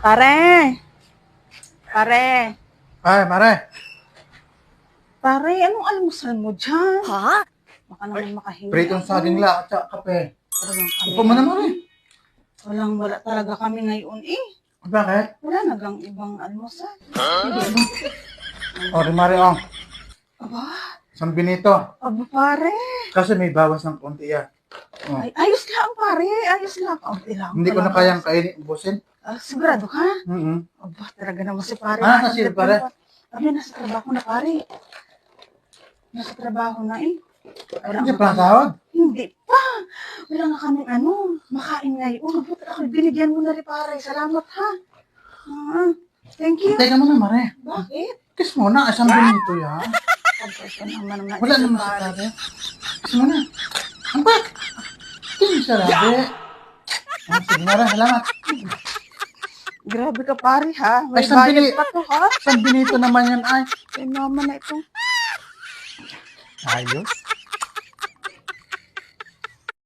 Pare! Pare! Ay, mare. Pare, anong almusal mo dyan? Ha? Baka naman makahingi. Pritong saging la at saka kape. Walang kami. Upo mo na, mare. Wala talaga kami ngayon eh. Bakit? Wala nagang ibang almusal. O, mare, oh. Aba, San Benito. aba pare. Kasi may bawas ng konti yan. Oh. Ay, ayos lang pare, ayos lang. Kaunti lang. Hindi ko na kayang kainin, ubusin. Sigurado ka? Aba, talaga naman si pare. Nasa sila, pare? Abi, nasa trabaho na pare. Nasa trabaho na eh. Hindi pa sahod. Hindi pa. Wala nga kaming makain ngayon. Buti ako, binigyan mo na rin pare. Salamat ha. Thank you. Teka mo na, mare. Bakit? Kiss mo na, San Benito yan. Ito naman ang Wala naman sa tabi. Kiss mo na. Ang bak! Kiss sa labi. Sige, mare, salamat. Grabe ka pare ha. May Ay, San bayad Benito. pa to ha. San Benito naman yan, ay. Ay naman na ito. Ayos.